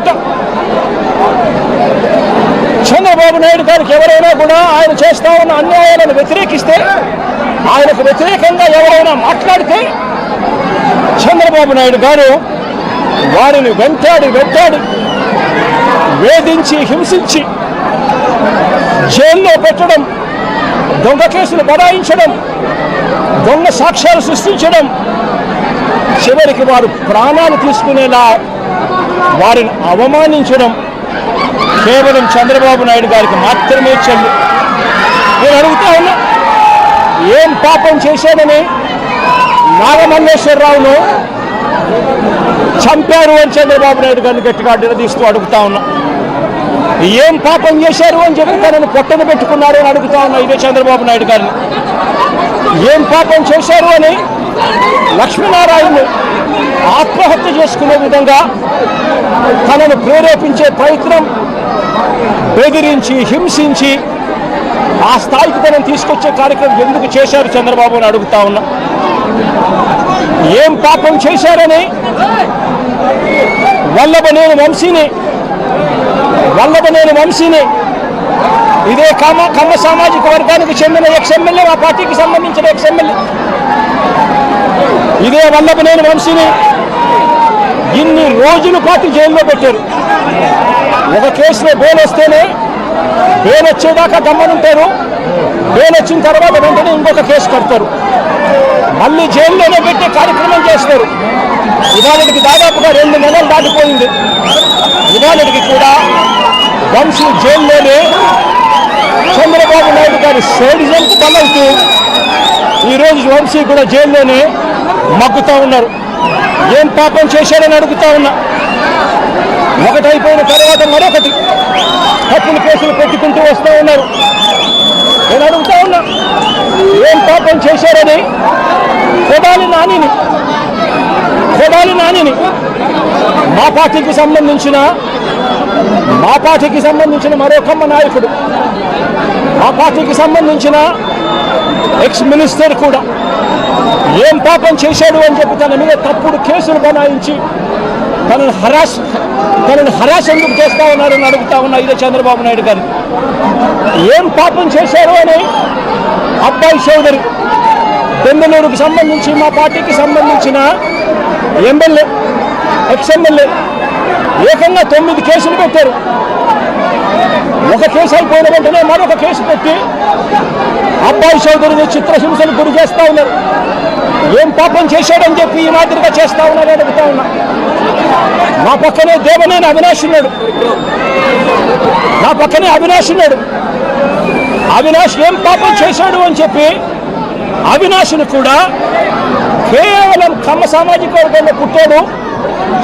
తర్వాత చంద్రబాబు నాయుడు గారికి ఎవరైనా కూడా ఆయన చేస్తా ఉన్న అన్యాయాలను వ్యతిరేకిస్తే, ఆయనకు వ్యతిరేకంగా ఎవరైనా మాట్లాడితే చంద్రబాబు నాయుడు గారు వారిని వెంటాడి వేధించి హింసించి జైల్లో పెట్టడం, దొంగ కేసులు బడాయించడం, దొంగ సాక్ష్యాలు సృష్టించడం, చివరికి వారు ప్రాణాలు తీసుకునేలా వారిని అవమానించడం కేవలం చంద్రబాబు నాయుడు గారికి మాత్రమే చెల్లు. నేను అడుగుతా ఉన్నా, ఏం పాపం చేశాడని నాగమల్లేశ్వరరావును చంపారు అని చంద్రబాబు నాయుడు గారిని గట్టిగా నిలదీస్తూ అడుగుతా ఉన్నా. ఏం పాపం చేశారు అని చెప్పి తనను పొట్టను పెట్టుకున్నారు అని అడుగుతా ఉన్నా ఇదే చంద్రబాబు నాయుడు గారిని. ఏం పాపం చేశారు అని లక్ష్మీనారాయణను ఆత్మహత్య చేసుకునే విధంగా తనను ప్రేరేపించే ప్రయత్నం, బెదిరించి హింసించి ఆ స్థాయికి తనను తీసుకొచ్చే కార్యక్రమం ఎందుకు చేశారు చంద్రబాబు అని అడుగుతా ఉన్నా. ఏం పాపం చేశారని వల్లభనేని వంశీని ఇదే కమ్మ సామాజిక వర్గానికి చెందిన ఎక్స్ఎమ్మెల్యే, ఆ పార్టీకి సంబంధించిన ఎక్స్ఎమ్మెల్యే ఇదే వల్లభనేని వంశీని ఇన్ని రోజుల పాటు జైల్లో పెట్టారు. ఒక కేసులో బెయిల్ వస్తేనే, బెయిల్ వచ్చేదాకా గమ్మనుంటారు, బెయిల్ వచ్చిన తర్వాత వెంటనే ఇంకొక కేసు కడతారు, మళ్ళీ జైల్లోనే పెట్టే కార్యక్రమం చేస్తారు. ఇవాళకి దాదాపుగా 2 నెలలు దాటిపోయింది. ఇవాళకి కూడా వంశీ జైల్లోనే చంద్రబాబు నాయుడు గారి సేడిజంకు బలవుతూ ఈరోజు వంశీ కూడా జైల్లోనే మగ్గుతూ ఉన్నారు. ఏం పాపం చేశారని అడుగుతా ఉన్నా. ఒకటి అయిపోయిన తర్వాత మరొకటి తప్పుడు కేసులు పెట్టుకుంటూ వస్తూ ఉన్నారు. నేను అడుగుతా ఉన్నా, ఏం పాపం చేశారని కొడాలి నానిని మా పార్టీకి సంబంధించిన మరో కమ్మ నాయకుడు, మా పార్టీకి సంబంధించిన ఎక్స్ మినిస్టర్ కూడా ఏం పాపం చేశాడు అని చెప్పి తన మీద తప్పుడు కేసులు బనాయించి తనను హరాస్ ఎందుకు చేస్తా ఉన్నారని అడుగుతా ఉన్నా ఇదే చంద్రబాబు నాయుడు గారు. ఏం పాపం చేశారు అని అబ్బాయి చౌదరి, బెంగళూరుకు సంబంధించి మా పార్టీకి సంబంధించిన ఎమ్మెల్యే, ఎక్స్ఎమ్మెల్యే ఏకంగా 9 కేసులు పెట్టారు. ఒక కేసు అయిపోయిన వెంటనే మరొక కేసు పెట్టి అబ్బాయి చౌదరిని చిత్రహింసలు గురి చేస్తూ ఉన్నారు. ఏం పాపం చేశాడని చెప్పి ఈ మాదిరిగా చేస్తా ఉన్నారని అడుగుతా ఉన్నా. నా పక్కనే దేవనేని అవినాష్ ఉన్నాడు. అవినాష్ ఏం పాపం చేశాడు అని చెప్పి అవినాష్ను కూడా కేవలం కమ్మ సామాజిక వర్గంలో పుట్టాడు,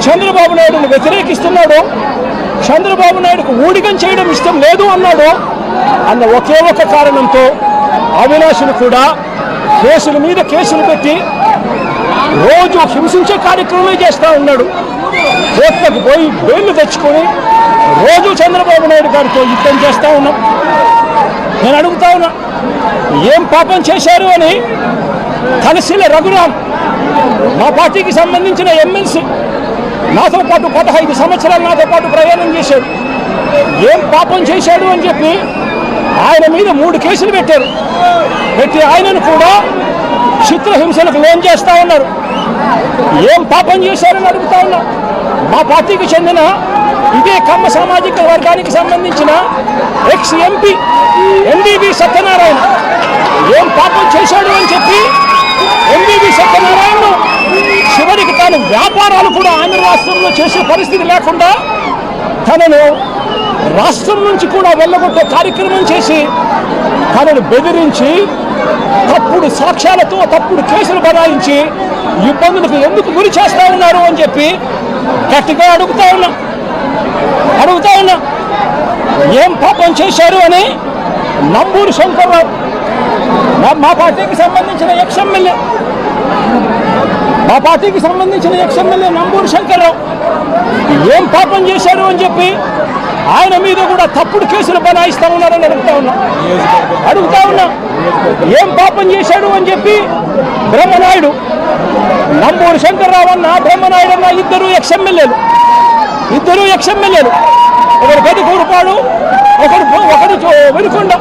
చంద్రబాబు నాయుడును వ్యతిరేకిస్తున్నాడు, చంద్రబాబు నాయుడుకు ఊడిగం చేయడం ఇష్టం లేదు అన్నాడు అన్న ఒకే ఒక కారణంతో అవినాష్ను కూడా కేసుల మీద కేసులు పెట్టి రోజు హింసించే కార్యక్రమమే చేస్తూ ఉన్నాడు. కోర్టులకు పోయి బెయిల్ తెచ్చుకొని రోజు చంద్రబాబు నాయుడు గారితో యుద్ధం చేస్తూ ఉన్నాం. నేను అడుగుతా ఉన్నా, ఏం పాపం చేశారు అని తలశీల రఘురాం, మా పార్టీకి సంబంధించిన ఎమ్మెల్సీ, నాతో పాటు 15 సంవత్సరాలు నాతో పాటు ప్రయాణం చేశాడు. ఏం పాపం చేశాడు అని చెప్పి ఆయన మీద 3 కేసులు పెట్టి ఆయనను కూడా చిత్రహింసలకు లోన్ చేస్తూ ఉన్నారు. ఏం పాపం చేశారని అడుగుతా ఉన్నా. మా పార్టీకి చెందిన ఇదే కమ్మ సామాజిక వర్గానికి సంబంధించిన ఎక్స్ ఎంపీ ఎంబీబీ సత్యనారాయణ ఏం పాపం చేశాడు అని చెప్పి ఎంబీబీ సత్యనారాయణను చివరికి తాను వ్యాపారాలు కూడా ఆంధ్ర రాష్ట్రంలో చేసే పరిస్థితి లేకుండా తనను రాష్ట్రం నుంచి కూడా వెళ్ళగొట్టే కార్యక్రమం చేసి తనను బెదిరించి తప్పుడు సాక్ష్యాలతో తప్పుడు కేసులు బనాయించి ఇబ్బందులకు ఎందుకు గురి చేస్తా ఉన్నారు అని చెప్పి గట్టిగా అడుగుతా ఉన్నా. ఏం పాపం చేశారు అని నంబూరు శంకర్రావు, మా పార్టీకి సంబంధించిన ఎక్స్ఎమ్మెల్యే నంబూరు శంకర్రావు ఏం పాపం చేశారు అని చెప్పి ఆయన మీద కూడా తప్పుడు కేసులు బనాయిస్తా ఉన్నారని అడుగుతా ఉన్నా. ఏం పాపం చేశాడు అని చెప్పి బ్రహ్మనాయుడు, నంబూరు శంకర్రావు అన్న, బ్రహ్మనాయుడు అన్న ఇద్దరు ఎక్స్ఎమ్మెల్యేలు ఇద్దరు ఎక్స్ ఎమ్మెల్యేలు, ఒకరు పెద్ద కూరుపాడు, ఒకరు వెనుకొండ.